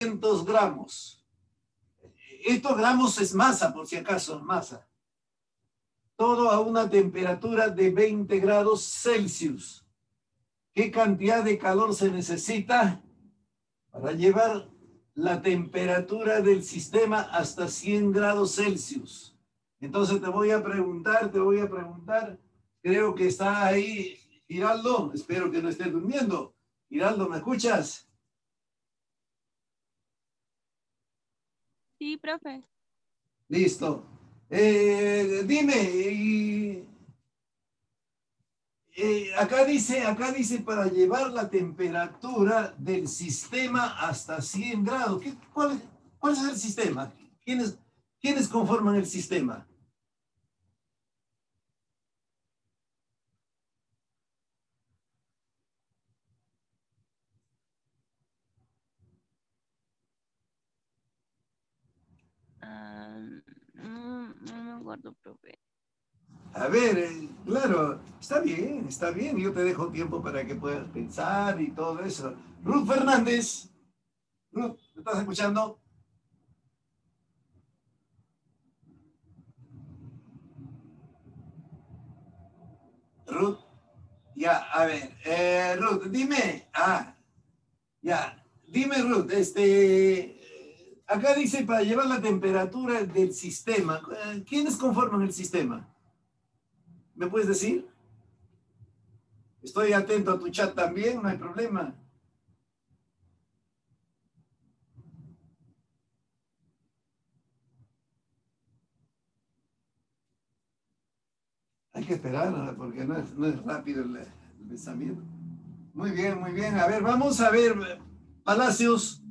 200 gramos. Estos gramos es masa, por si acaso, masa. Todo a una temperatura de 20 grados Celsius. ¿Qué cantidad de calor se necesita para llevar la temperatura del sistema hasta 100 grados Celsius? Entonces te voy a preguntar, creo que está ahí Giraldo, espero que no esté durmiendo. Giraldo, ¿me escuchas? Sí, profe. Listo. Dime, acá dice para llevar la temperatura del sistema hasta 100 grados. ¿Cuál es el sistema? ¿Quiénes conforman el sistema? No me acuerdo, profe. A ver, claro, está bien. Yo te dejo tiempo para que puedas pensar y todo eso. Ruth Fernández. Ruth, ¿me estás escuchando? Ruth, ya, a ver, Ruth, dime, ya, dime Ruth, acá dice para llevar la temperatura del sistema, ¿quiénes conforman el sistema? ¿Me puedes decir? Estoy atento a tu chat también, no hay problema. Hay que esperar, porque no es rápido el pensamiento. Muy bien, muy bien. A ver, vamos a ver, Palacios,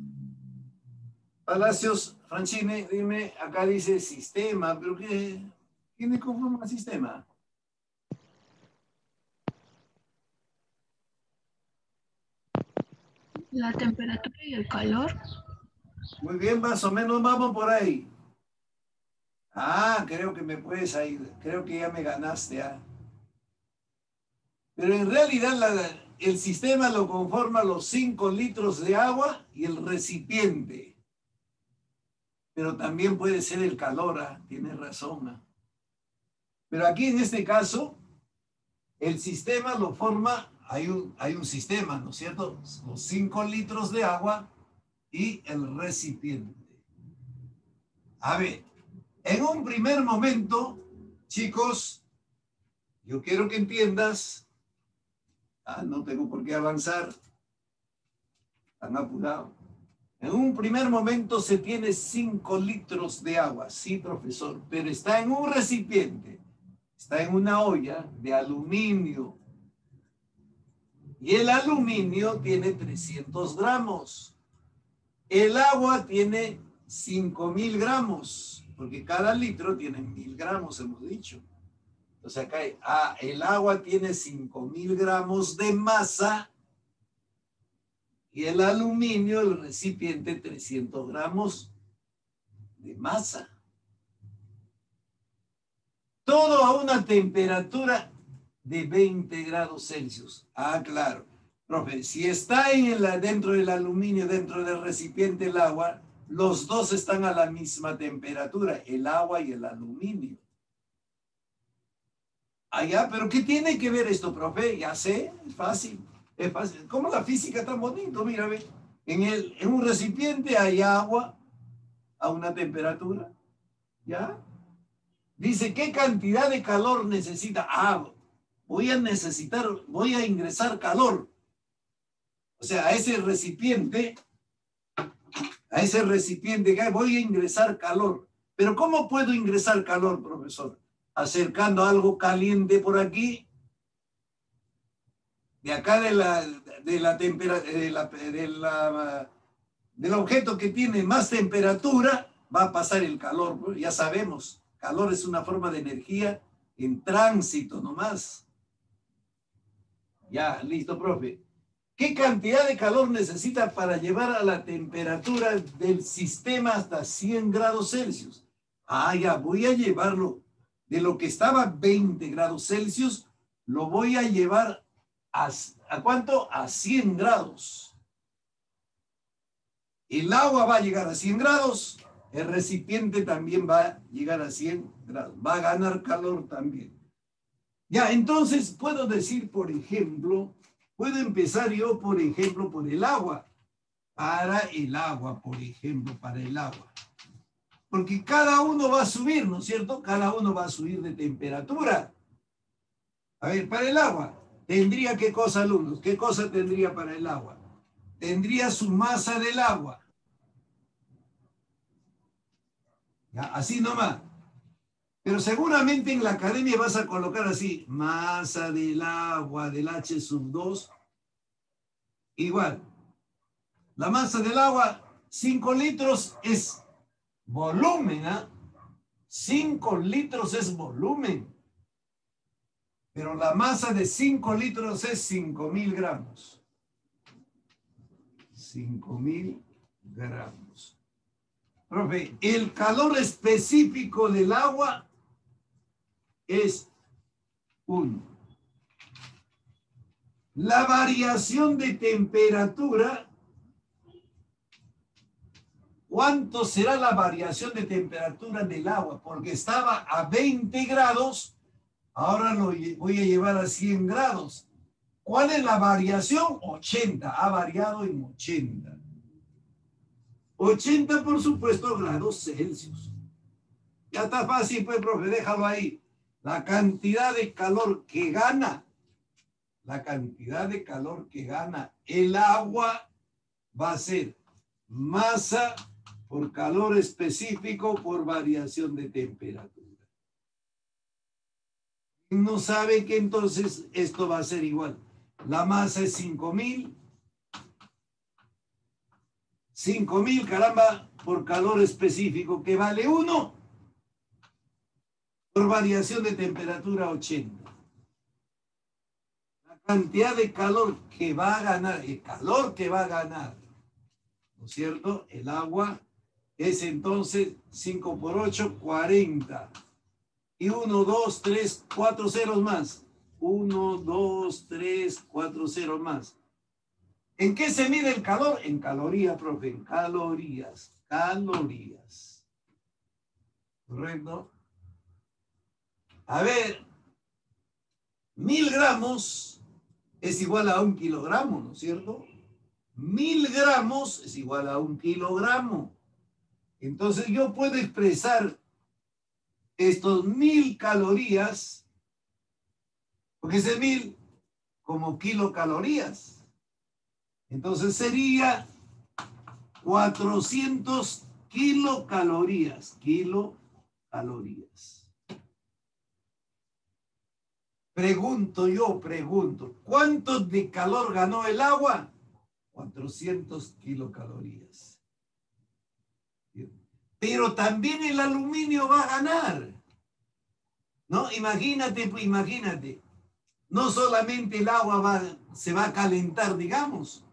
Francine, dime, acá dice sistema, pero ¿quiénes conforman el sistema? La temperatura y el calor. Muy bien, más o menos vamos por ahí. Creo que me puedes ayudar. Creo que ya me ganaste. Pero en realidad el sistema lo conforma los 5 litros de agua y el recipiente. Pero también puede ser el calor, tienes razón. Pero aquí en este caso, el sistema lo forma, hay un sistema, ¿no es cierto? Los 5 litros de agua y el recipiente. A ver, en un primer momento, chicos, yo quiero que entiendas, no tengo por qué avanzar, tan apurado. En un primer momento se tiene 5 litros de agua, sí, profesor, pero está en un recipiente, está en una olla de aluminio. Y el aluminio tiene 300 gramos. El agua tiene 5.000 gramos, porque cada litro tiene 1.000 gramos, hemos dicho. Entonces acá el agua tiene 5.000 gramos de masa y el aluminio, el recipiente, 300 gramos de masa. Todo a una temperatura de 20 grados Celsius. Claro. Profe, si está dentro del aluminio, dentro del recipiente el agua, los dos están a la misma temperatura, el agua y el aluminio. Pero ¿qué tiene que ver esto, profe? Ya sé, es fácil. Es fácil. ¿Cómo la física tan bonito? Mira, ve. En un recipiente hay agua a una temperatura. ¿Ya? Dice, ¿qué cantidad de calor necesita? Voy a ingresar calor. O sea, a ese recipiente voy a ingresar calor. Pero ¿cómo puedo ingresar calor, profesor? Acercando algo caliente por aquí. De acá del objeto que tiene más temperatura, va a pasar el calor. Ya sabemos, calor es una forma de energía en tránsito nomás. Ya, listo, profe. ¿Qué cantidad de calor necesita para llevar a la temperatura del sistema hasta 100 grados Celsius? Ya, voy a llevarlo de lo que estaba 20 grados Celsius, lo voy a llevar ¿a cuánto? A 100 grados. el agua va a llegar a 100 grados, el recipiente también va a llegar a 100 grados, va a ganar calor también. Ya, entonces puedo decir, por ejemplo, puedo empezar yo, por ejemplo, por el agua. Para el agua, por ejemplo, para el agua. Porque cada uno va a subir, ¿no es cierto? Cada uno va a subir de temperatura. A ver, para el agua, ¿tendría qué cosa, alumnos? ¿Qué cosa tendría para el agua? Tendría su masa del agua. Ya, así nomás. Pero seguramente en la academia vas a colocar así, masa del agua del H2, igual. La masa del agua, 5 litros es volumen, ¿ah? 5 litros es volumen. Pero la masa de 5 litros es 5.000 gramos. 5.000 gramos. Profe, el calor específico del agua es 1. La variación de temperatura, ¿cuánto será la variación de temperatura del agua? Porque estaba a 20 grados, ahora lo voy a llevar a 100 grados. ¿Cuál es la variación? 80, ha variado en 80. 80, por supuesto, grados Celsius. Ya está fácil, pues, profe, déjalo ahí. La cantidad de calor que gana, el agua va a ser masa por calor específico por variación de temperatura. No sabe que entonces esto va a ser igual. La masa es 5.000. 5.000, caramba, por calor específico, que vale 1. Por variación de temperatura 80. La cantidad de calor que va a ganar, el calor que va a ganar, ¿no es cierto? El agua es entonces 5 por 8, 40. Y 1, 2, 3, 4 ceros más. 1, 2, 3, 4 ceros más. ¿En qué se mide el calor? En calorías, profe, en calorías. Calorías. ¿Correcto? A ver, 1000 gramos es igual a 1 kilogramo, ¿no es cierto? 1000 gramos es igual a 1 kilogramo. Entonces yo puedo expresar estos 1000 calorías, porque ese 1000 como kilocalorías. Entonces sería 400 kilocalorías. Kilocalorías. Pregunto, ¿cuánto de calor ganó el agua? 400 kilocalorías. Pero también el aluminio va a ganar. ¿No? Imagínate. No solamente el agua se va a calentar, digamos.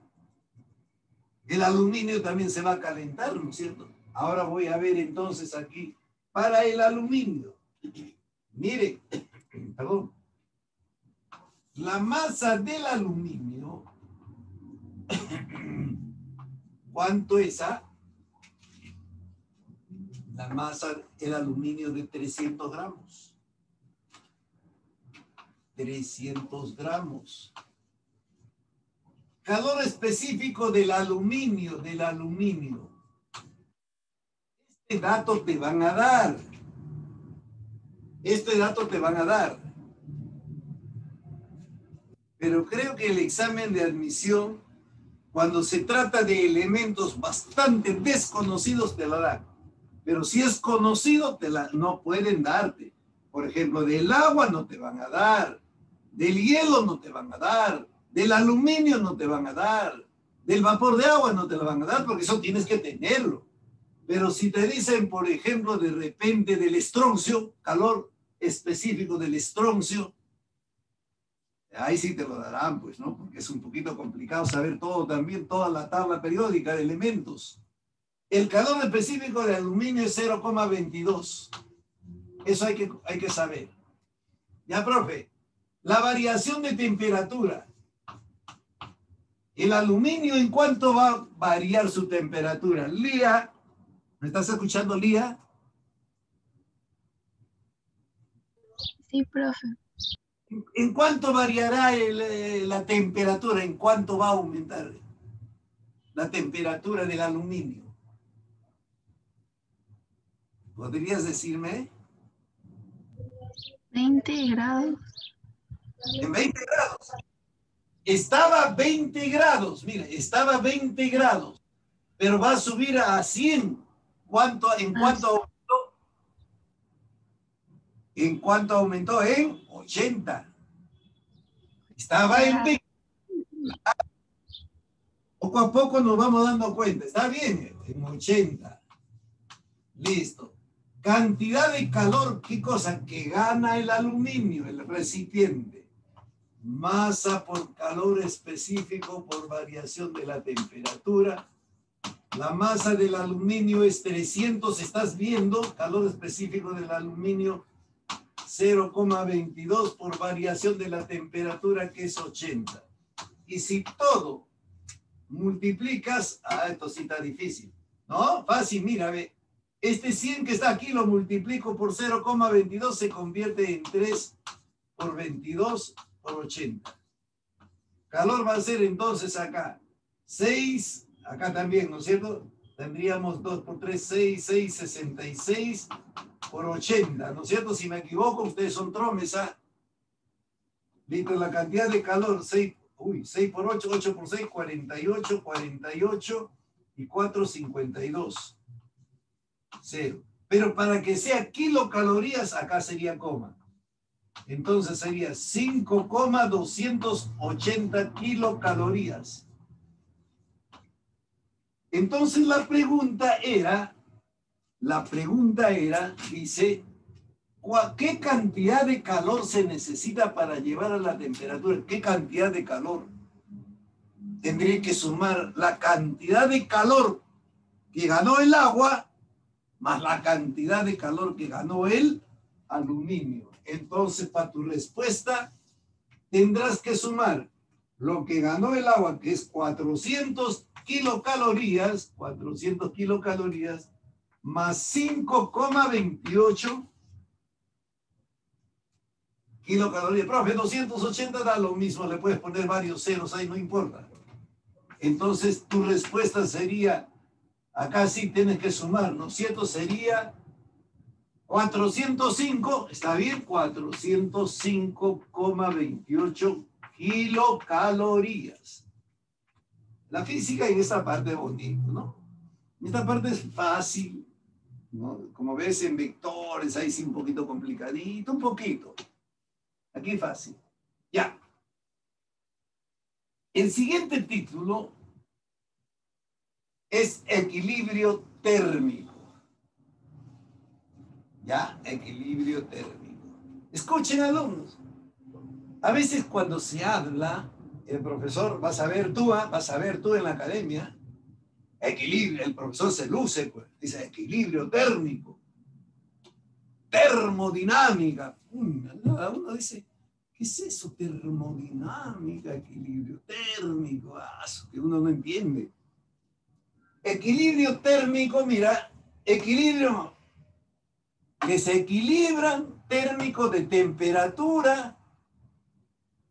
El aluminio también se va a calentar, ¿no es cierto? Ahora voy a ver entonces aquí, para el aluminio. Mire, perdón. La masa del aluminio, ¿cuánto es? La masa del aluminio de 300 gramos. 300 gramos. Calor específico del aluminio. Este dato te van a dar. Pero creo que el examen de admisión, cuando se trata de elementos bastante desconocidos, te la dan. Pero si es conocido, no pueden darte. Por ejemplo, del agua no te van a dar. Del hielo no te van a dar. Del aluminio no te van a dar. Del vapor de agua no te lo van a dar, porque eso tienes que tenerlo. Pero si te dicen, por ejemplo, de repente del estroncio, calor específico del estroncio, ahí sí te lo darán, pues, ¿no? Porque es un poquito complicado saber todo también, toda la tabla periódica de elementos. El calor específico de aluminio es 0,22. Eso hay que saber. Ya, profe, la variación de temperatura. ¿El aluminio en cuánto va a variar su temperatura? Lía, ¿me estás escuchando, Lía? Sí, profe. ¿En cuánto variará la temperatura? ¿En cuánto va a aumentar la temperatura del aluminio? ¿Podrías decirme? 20 grados. En 20 grados. Estaba a 20 grados, mira, estaba a 20 grados, pero va a subir a 100. ¿En cuánto aumentó? ¿En cuánto aumentó? En 80. Estaba en 20. Poco a poco nos vamos dando cuenta. Está bien, en 80. Listo. Cantidad de calor, ¿qué cosa? Que gana el aluminio, el recipiente. Masa por calor específico por variación de la temperatura. La masa del aluminio es 300, estás viendo, calor específico del aluminio 0,22 por variación de la temperatura que es 80. Y si todo multiplicas, esto sí está difícil, ¿no? Fácil, mira, ve, este 100 que está aquí lo multiplico por 0,22, se convierte en 3 por 22 por 80. Calor va a ser entonces acá 6, acá también, ¿no es cierto? Tendríamos 2 por 3, 6, 6, 66 por 80, ¿no es cierto? Si me equivoco, ustedes son tromes, ¿ah? Listo, la cantidad de calor, 6 por 8, 8 por 6, 48, 48 y 4, 52. 0. Pero para que sea kilocalorías, acá sería coma. Entonces sería 5,280 kilocalorías. Entonces la pregunta era, dice, ¿qué cantidad de calor se necesita para llevar a la temperatura? ¿Qué cantidad de calor? Tendría que sumar la cantidad de calor que ganó el agua más la cantidad de calor que ganó el aluminio. Entonces, para tu respuesta, tendrás que sumar lo que ganó el agua, que es 400 kilocalorías, más 5,28 kilocalorías. Profe, 280 da lo mismo, le puedes poner varios ceros ahí, no importa. Entonces, tu respuesta sería, acá sí tienes que sumar, ¿no es cierto? Sería 405, ¿está bien? 405,28 kilocalorías. La física en esta parte es bonito, ¿no? Esta parte es fácil, ¿no? Como ves en vectores, ahí sí un poquito complicadito, un poquito. Aquí es fácil. Ya. El siguiente título es equilibrio térmico. ¿Ya? Equilibrio térmico. Escuchen, alumnos. A veces cuando se habla, el profesor, vas a ver tú en la academia, equilibrio, el profesor se luce, pues, dice equilibrio térmico, termodinámica. Uno dice, ¿qué es eso? Termodinámica, equilibrio térmico, que uno no entiende. Equilibrio térmico, mira, equilibrio que se equilibran, térmico de temperatura,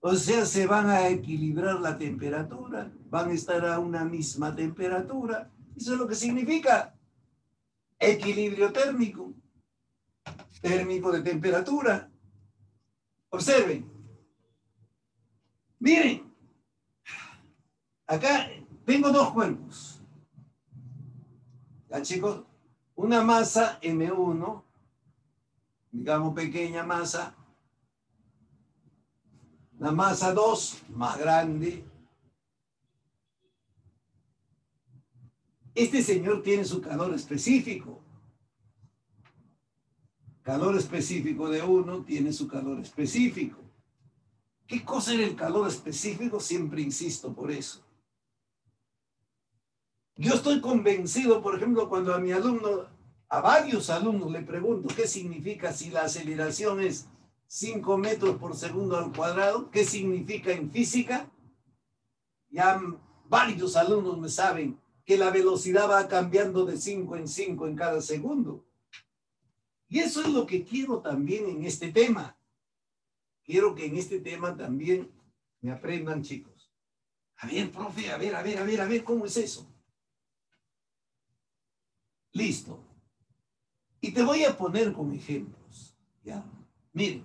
o sea, se van a equilibrar la temperatura, van a estar a una misma temperatura. Eso es lo que significa equilibrio térmico, térmico de temperatura. Observen. Miren, acá tengo dos cuerpos. Ya, chicos, una masa M1, digamos pequeña masa, la masa 2, más grande. Este señor tiene su calor específico. Calor específico de 1 tiene su calor específico. ¿Qué cosa era el calor específico? Siempre insisto por eso. Yo estoy convencido, por ejemplo, cuando a varios alumnos le pregunto qué significa si la aceleración es 5 metros por segundo al cuadrado, ¿qué significa en física? Ya varios alumnos me saben que la velocidad va cambiando de 5 en 5 en cada segundo. Y eso es lo que quiero también en este tema. Quiero que en este tema también me aprendan, chicos. A ver, profe, a ver, ¿cómo es eso? Listo. Y te voy a poner con ejemplos. ¿Ya? Miren,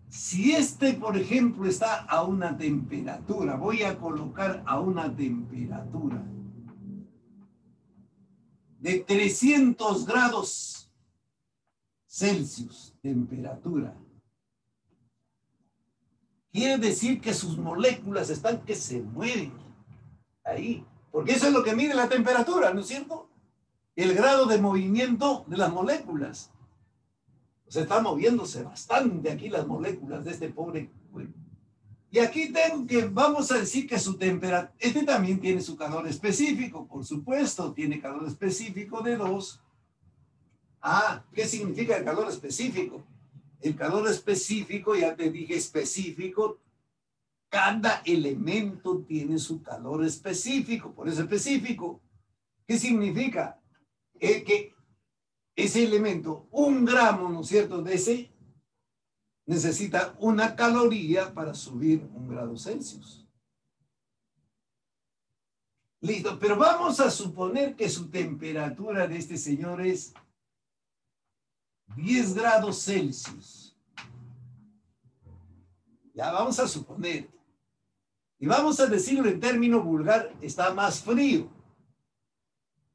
si este, por ejemplo, está a una temperatura, voy a colocar a una temperatura de 300 grados Celsius, temperatura. Quiere decir que sus moléculas están que se mueven ahí, porque eso es lo que mide la temperatura, ¿no es cierto? El grado de movimiento de las moléculas. O sea, están moviéndose bastante aquí las moléculas de este pobre cuerpo. Y aquí tengo que, vamos a decir que su temperatura, este también tiene su calor específico, por supuesto, tiene calor específico de 2. Ah, ¿qué significa el calor específico? El calor específico, ya te dije específico, cada elemento tiene su calor específico, por eso específico. ¿Qué significa? Que ese elemento, 1 gramo, ¿no es cierto?, de ese, necesita una caloría para subir 1 grado Celsius. Listo, pero vamos a suponer que su temperatura de este señor es 10 grados Celsius. Ya vamos a suponer. Y vamos a decirlo en término vulgar, está más frío.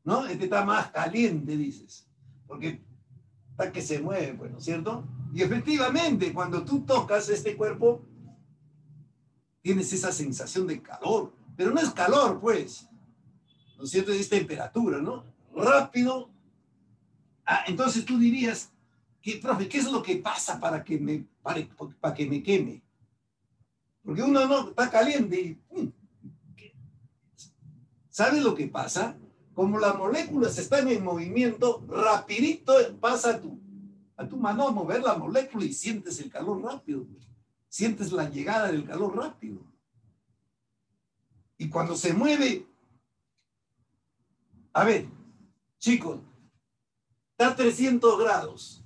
¿No? Este está más caliente, dices. Porque está que se mueve, pues, ¿no es cierto? Y efectivamente, cuando tú tocas este cuerpo, tienes esa sensación de calor. Pero no es calor, pues. ¿No es cierto? Es temperatura, ¿no? Rápido. Ah, entonces tú dirías, profe, ¿qué es lo que pasa para que me queme? Porque uno no está caliente y ¿sabes lo que pasa? Como las moléculas están en movimiento, rapidito pasa a tu mano a mover la molécula y sientes el calor rápido. Sientes la llegada del calor rápido. Y cuando se mueve, a ver, chicos, está a 300 grados.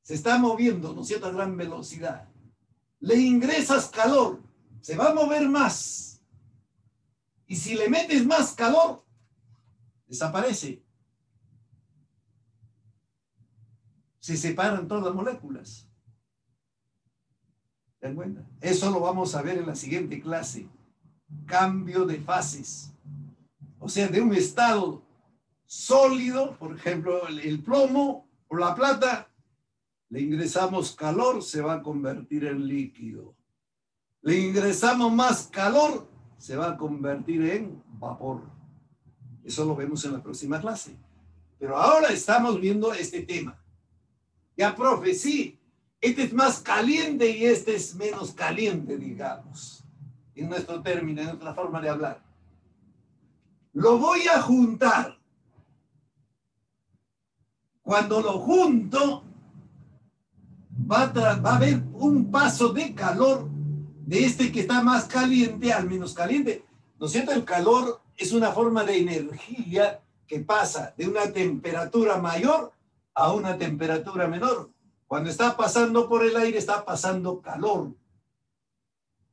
Se está moviendo, ¿no es cierto?, a gran velocidad. Le ingresas calor, se va a mover más. Y si le metes más calor, desaparece. Se separan todas las moléculas. ¿Se dan cuenta? Eso lo vamos a ver en la siguiente clase. Cambio de fases. O sea, de un estado sólido, por ejemplo, el plomo o la plata, le ingresamos calor, se va a convertir en líquido. Le ingresamos más calor, se va a convertir en vapor. Eso lo vemos en la próxima clase. Pero ahora estamos viendo este tema. Ya, profe, sí, este es más caliente y este es menos caliente, digamos, en nuestro término, en nuestra forma de hablar. Lo voy a juntar. Cuando lo junto, va a haber un paso de calor de este que está más caliente al menos caliente. ¿No es cierto? El calor es una forma de energía que pasa de una temperatura mayor a una temperatura menor. Cuando está pasando por el aire, está pasando calor.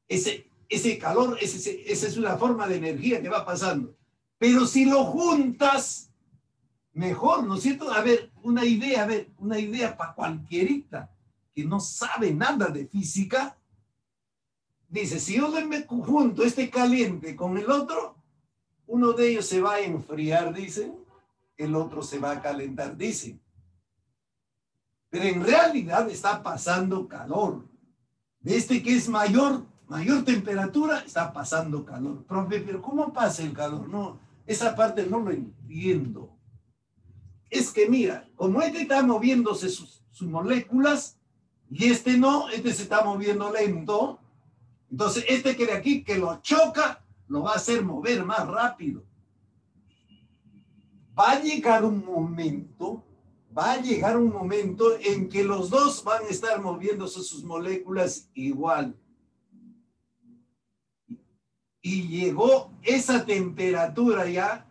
Ese calor, esa es una forma de energía que va pasando. Pero si lo juntas, mejor, ¿no es cierto? A ver, una idea para cualquierita que no sabe nada de física. Dice, si yo me junto este caliente con el otro, uno de ellos se va a enfriar, dicen, el otro se va a calentar, dicen. Pero en realidad está pasando calor. De este que es mayor temperatura, está pasando calor. Profe, pero ¿cómo pasa el calor? No, esa parte no lo entiendo. Es que mira, como este está moviéndose sus moléculas y este no, este se está moviendo lento. Entonces, este que de aquí, que lo choca, lo va a hacer mover más rápido. Va a llegar un momento en que los dos van a estar moviéndose sus moléculas igual. y llegó esa temperatura ya,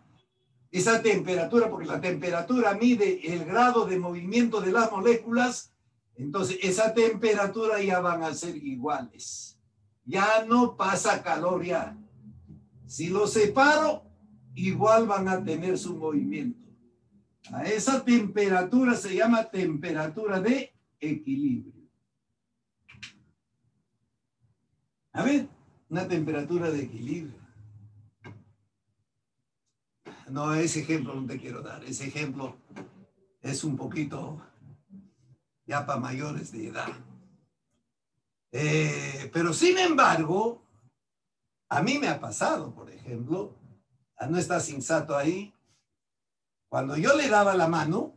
esa temperatura, porque la temperatura mide el grado de movimiento de las moléculas, entonces esa temperatura ya van a ser iguales. Ya no pasa calor ya. Si los separo, igual van a tener su movimiento. A esa temperatura se llama temperatura de equilibrio. A ver, una temperatura de equilibrio. No, ese ejemplo no te quiero dar. Ese ejemplo es un poquito ya para mayores de edad. Pero sin embargo, a mí me ha pasado, por ejemplo, no está Sinsato ahí, cuando yo le daba la mano,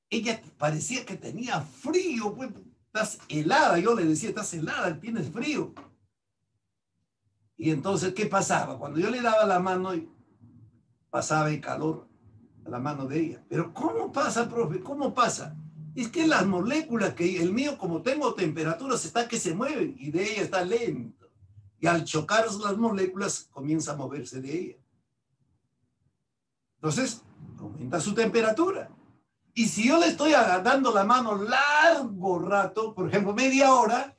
ella parecía que tenía frío, pues, estás helada, yo le decía, estás helada, tienes frío. Y entonces, ¿qué pasaba? Cuando yo le daba la mano, pasaba el calor a la mano de ella. Pero ¿cómo pasa, profe? ¿Cómo pasa? Es que las moléculas, que el mío, como tengo temperaturas, está que se mueven y de ella está lento. Y al chocar las moléculas, comienza a moverse de ella. Entonces, aumenta su temperatura. Y si yo le estoy dando la mano largo rato, por ejemplo, media hora,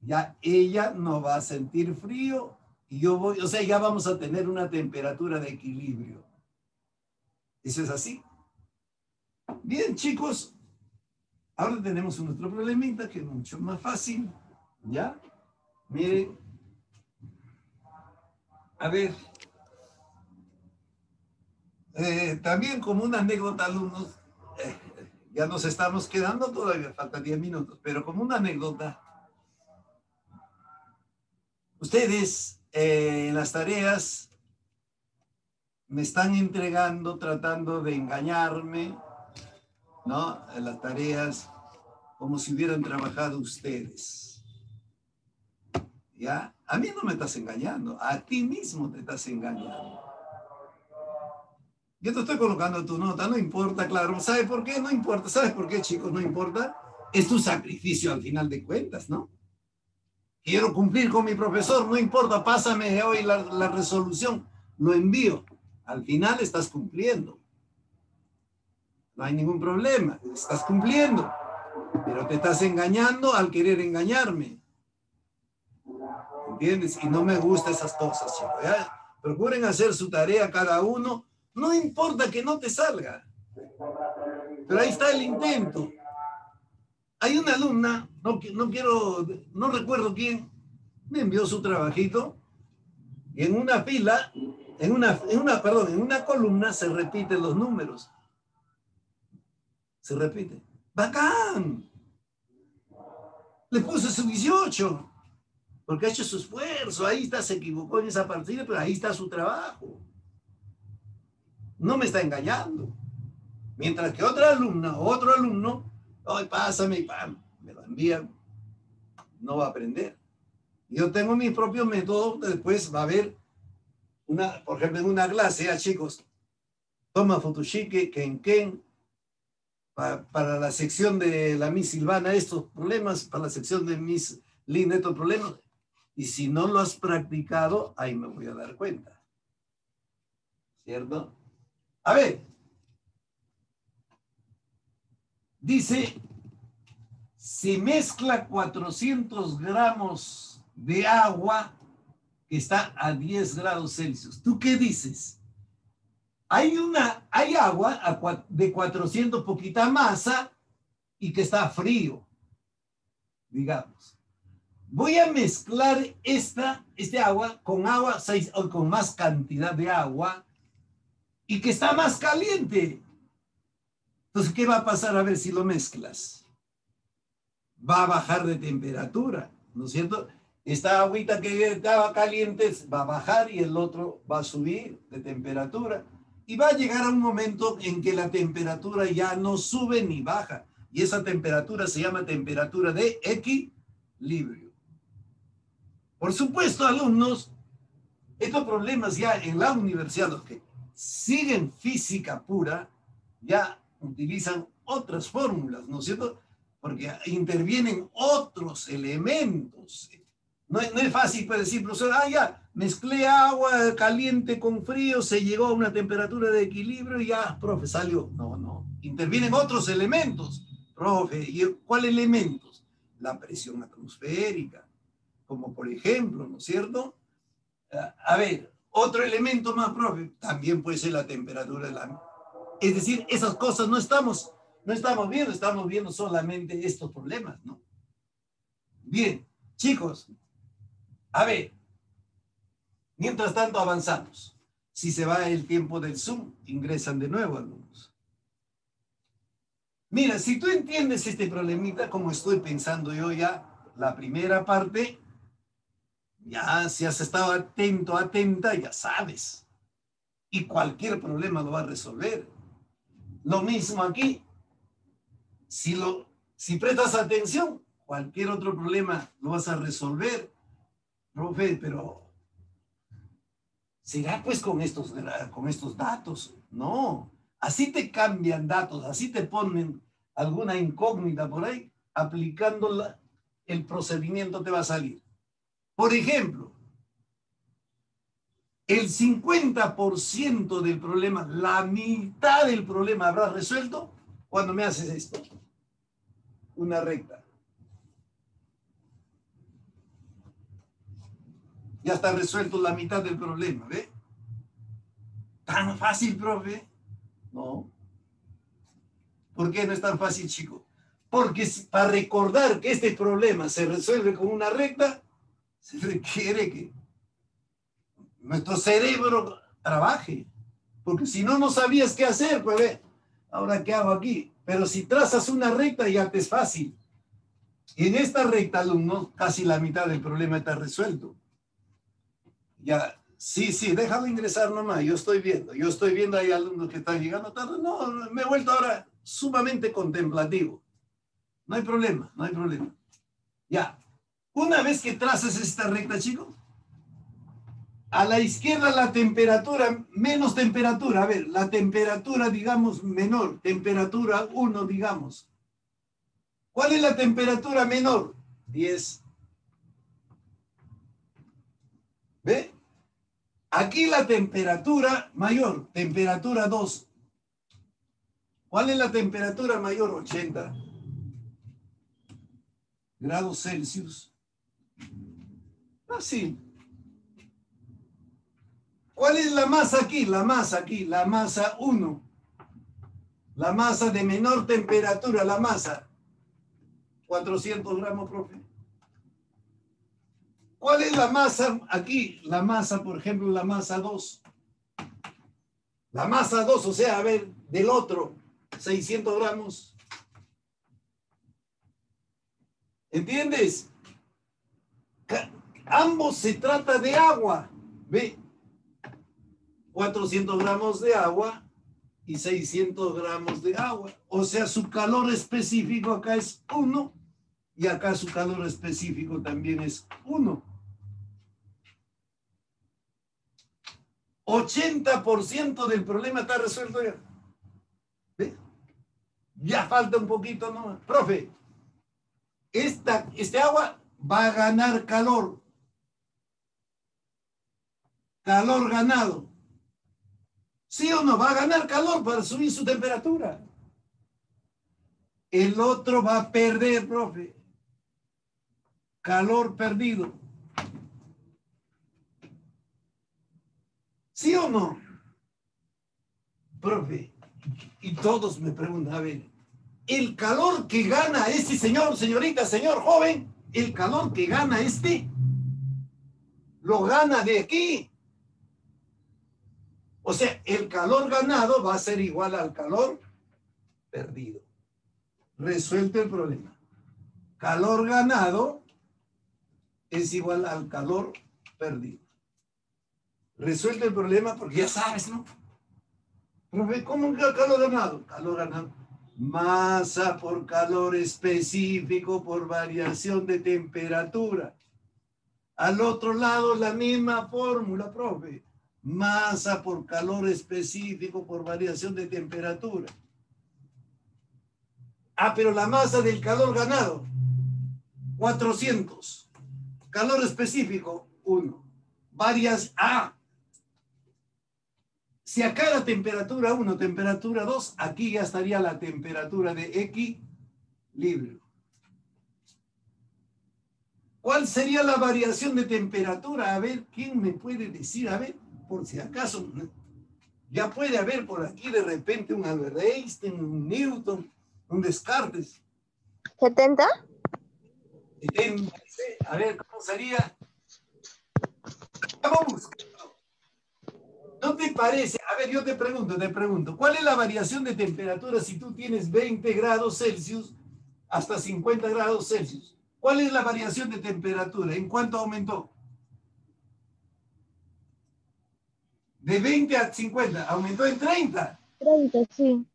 ya ella no va a sentir frío y yo voy, o sea, ya vamos a tener una temperatura de equilibrio. Eso es así. Bien, chicos, ahora tenemos un otro problemita que es mucho más fácil. ¿Ya? Miren. A ver. También como una anécdota, alumnos, ya nos estamos quedando, todavía faltan 10 minutos, pero como una anécdota, ustedes en las tareas me están entregando, tratando de engañarme, ¿no? En las tareas como si hubieran trabajado ustedes. ¿Ya? A mí no me estás engañando, a ti mismo te estás engañando. Yo te estoy colocando tu nota, no importa, claro. ¿Sabe por qué? No importa. ¿Sabes por qué, chicos? No importa. Es tu sacrificio al final de cuentas, ¿no? Quiero cumplir con mi profesor, no importa, pásame hoy la resolución, lo envío. Al final estás cumpliendo. No hay ningún problema, estás cumpliendo. Pero te estás engañando al querer engañarme. ¿Entiendes? Y no me gustan esas cosas, chicos. ¿Ya? Procuren hacer su tarea cada uno. No importa que no te salga. Pero ahí está el intento. Hay una alumna, no recuerdo quién, me envió su trabajito y en una fila, en una columna se repiten los números. Se repite. ¡Bacán! Le puse su 18, porque ha hecho su esfuerzo. Ahí está, se equivocó en esa partida, pero ahí está su trabajo. No me está engañando. Mientras que otra alumna o otro alumno, ay, pásame y pam, me lo envían, no va a aprender. Yo tengo mis propios métodos, después va a haber por ejemplo, en una clase, chicos, toma Futushike, Kenken, para la sección de la Miss Silvana, estos problemas, para la sección de Miss Lynn, estos problemas, y si no lo has practicado, ahí me voy a dar cuenta. ¿Cierto? A ver. Dice, si mezcla 400 gramos de agua que está a 10 grados Celsius. ¿Tú qué dices? Hay agua de 400, poquita masa, y que está frío, digamos. Voy a mezclar este agua con o con más cantidad de agua y que está más caliente. Entonces, ¿qué va a pasar? A ver si lo mezclas. Va a bajar de temperatura, ¿no es cierto? Esta agüita que estaba caliente va a bajar y el otro va a subir de temperatura. Y va a llegar a un momento en que la temperatura ya no sube ni baja. Y esa temperatura se llama temperatura de equilibrio. Por supuesto, alumnos, estos problemas ya en la universidad, los que siguen física pura, ya utilizan otras fórmulas, ¿no es cierto? Porque intervienen otros elementos. No es fácil pues, decir, profesor, ya, mezclé agua caliente con frío, se llegó a una temperatura de equilibrio y ya, profe, salió. No. Intervienen otros elementos, profe. ¿Y cuáles elementos? La presión atmosférica, como por ejemplo, ¿no es cierto? A ver, otro elemento más, profe, también puede ser la temperatura de la... Es decir, esas cosas no estamos viendo solamente estos problemas, ¿no? Bien, chicos, a ver, mientras tanto avanzamos. Si se va el tiempo del Zoom, ingresan de nuevo alumnos. Mira, si tú entiendes este problemita, como estoy pensando yo ya, la primera parte, ya si has estado atento, atenta, ya sabes. Y cualquier problema lo va a resolver. Lo mismo aquí. Si prestas atención, cualquier otro problema lo vas a resolver. Profe, pero ¿será pues con estos datos? No. Así te cambian datos, así te ponen alguna incógnita por ahí, aplicándola, el procedimiento te va a salir. Por ejemplo, el 50% del problema, la mitad del problema habrá resuelto cuando me haces esto. Una recta. Ya está resuelto la mitad del problema, ¿ve? ¿Tan fácil, profe? No. ¿Por qué no es tan fácil, chico? Porque para recordar que este problema se resuelve con una recta, se requiere que nuestro cerebro trabaje. Porque si no, no sabías qué hacer, pues ve, ahora qué hago aquí. Pero si trazas una recta, ya te es fácil. Y en esta recta, alumnos, casi la mitad del problema está resuelto. Ya, sí, déjalo ingresar nomás, yo estoy viendo, hay alumnos que están llegando tarde, no, me he vuelto ahora sumamente contemplativo. No hay problema. Ya, una vez que trazas esta recta, chicos, a la izquierda la temperatura, menos temperatura, a ver, la temperatura, digamos, menor, temperatura 1, digamos. ¿Cuál es la temperatura menor? 10. ¿Ve? Aquí la temperatura mayor, temperatura 2. ¿Cuál es la temperatura mayor? 80 grados Celsius. Así. ¿Cuál es la masa aquí? La masa 1. La masa de menor temperatura, la masa. 400 gramos, profe. ¿Cuál es la masa aquí? La masa, por ejemplo, la masa 2. La masa 2, o sea, a ver, del otro, 600 gramos. ¿Entiendes? Ambos se trata de agua. ¿Ve? 400 gramos de agua y 600 gramos de agua. O sea, su calor específico acá es 1 y acá su calor específico también es 1. 80% del problema está resuelto ya. ¿Ve? Ya falta un poquito nomás. Profe, este agua va a ganar calor. Calor ganado. ¿Sí o no? Va a ganar calor para subir su temperatura. El otro va a perder, profe. Calor perdido. ¿Sí o no? Profe, y todos me preguntan, a ver, el calor que gana este señor, señorita, señor joven, el calor que gana lo gana de aquí. O sea, el calor ganado va a ser igual al calor perdido. Resuelto el problema. Calor ganado es igual al calor perdido. Resuelto el problema porque ya sabes, ¿no? Profe, ¿cómo un calor ganado? Calor ganado. Masa por calor específico por variación de temperatura. Al otro lado, la misma fórmula, profe. Masa por calor específico por variación de temperatura. Pero la masa del calor ganado, 400. Calor específico, 1. Varias A. Si acá la temperatura 1, temperatura 2, aquí ya estaría la temperatura de equilibrio. ¿Cuál sería la variación de temperatura? A ver, ¿quién me puede decir? A ver, por si acaso, ya puede haber por aquí de repente un Albert Einstein, un Newton, un Descartes. 70. 70, a ver, ¿cómo sería? Vamos. ¿No te parece? A ver, yo te pregunto, ¿cuál es la variación de temperatura si tú tienes 20 grados Celsius hasta 50 grados Celsius? ¿Cuál es la variación de temperatura? ¿En cuánto aumentó? De 20 a 50, aumentó en 30. 30, sí.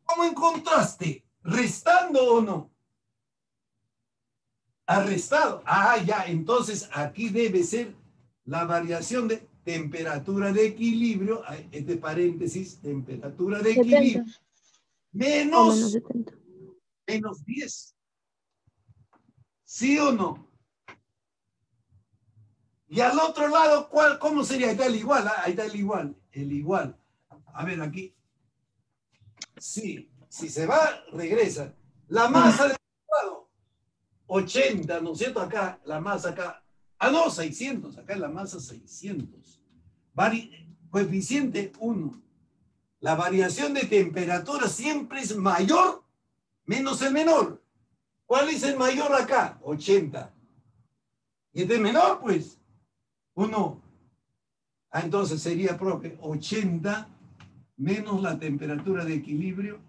¿Cómo encontraste? ¿Restando o no? Arrestado. Ah, ya, entonces aquí debe ser la variación de temperatura de equilibrio, entre paréntesis, temperatura de 70. equilibrio, O menos 70. menos 10. ¿Sí o no? Y al otro lado, ¿cómo sería? Ahí está el igual, ahí está el igual, el igual. A ver, aquí. Sí, si se va, regresa. La masa del lado, 80, ¿no es cierto? Acá, la masa acá. Ah, no, 600, acá es la masa 600. Coeficiente 1. La variación de temperatura siempre es mayor menos el menor. ¿Cuál es el mayor acá? 80. ¿Y este es menor? Pues 1. Ah, entonces sería, profe, 80 menos la temperatura de equilibrio.